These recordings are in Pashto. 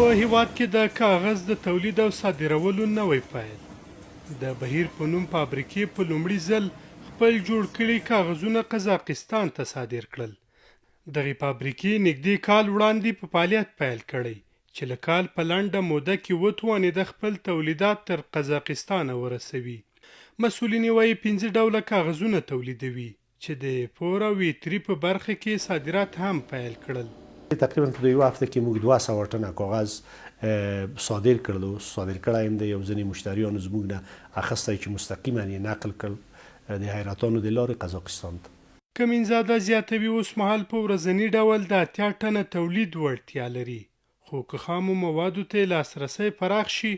په هیواد کې د کاغذ د تولید او صادرولو نوی پیل. د بهیر په نوم فابریکې په لومړي ځل خپل جوړ کړي کاغذونه قزاقستان ته صادر کړل. دغې فابریکې نږدې کال وړاندې په فعالیت پیل کړی چې له کال په لنډه موده کې وتوانېده خپل تولیدات تر قزاقستان ورسوي. مسؤلین وایي 5 ډوله کاغذونه تولیدوي چې د فور او ویتري په برخه کې صادرات هم پیل کړل. تقریبا په یوه هفته کې موږ 200 ټنه کاغذ صادر کړلو. صادر کړی هم د یو ځینې مشتریانو زموږ نه اخیستی چې مستقیما یې نقل کړل د حیرتانو د لارې قزاقستان ته. کمینزاده زیاتوي اوس مهال په ورځني ډول د 80 ټنه تولید وړتیا لري، خو که خامو موادو ته لاسرسی پراخ شي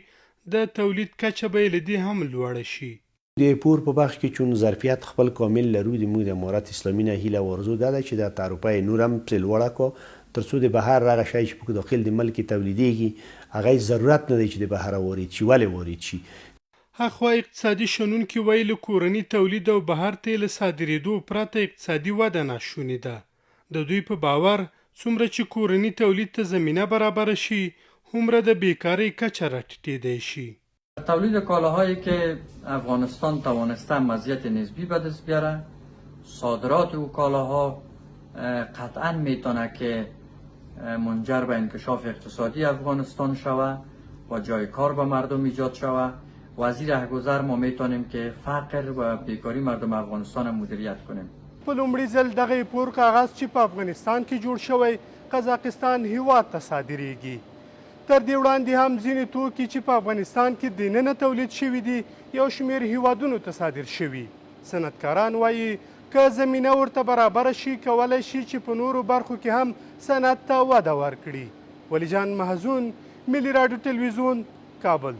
د تولید کچه به یې له دې هم لوړه شي. د پور په برخه کې چون ظرفیت خپل کامل لرو د موږ د امارت اسلامي نه هیله او آرزو دا ده چې د تعرفه نور هم پسې لوړه کړو تر څو د بهر هغه شی چې په داخل د ملک تولیدېږي هغه ضرورت نه دی چې د بهر وارد شي. ولې وارد شي؟ هخوا اقتصادي شنونکي وایي له کورني تولید او بهر ته له صادرېدو پرته اقتصادي وده ناشونې ده. د دوی په باور څومره چې کورني تولید ته زمینه برابره شي هومره د بیکارۍ کچه راټیټېدی شي. تولید کالاهایی که افغانستان توانسته مزیت نسبی به دست بیاره، صادرات او کالاها قطعا میتونه که منجر به انکشاف اقتصادی افغانستان شود و جای کار به مردم ایجاد شود و از این رهگذر ما میتونیم که فقر و بیکاری مردم افغانستان مدیریت کنیم. په لومړي ځل دغه پور کاغذ چې په افغانستان کې جوړ شوی قزاقستان هیواد ته صادریږي. تر دې وړاندې هم ځینې توکي چې په افغانستان کې دننه تولید شوي دي یو شمېر هیوادونو ته صادر شوي. صنعتکاران وایي که زمینه ورته برابره شي کولی شي چې په نورو برخو کې هم صنعت ته وده ورکړي. ولیجان محزون، ملي راډیو تلویزیون، کابل.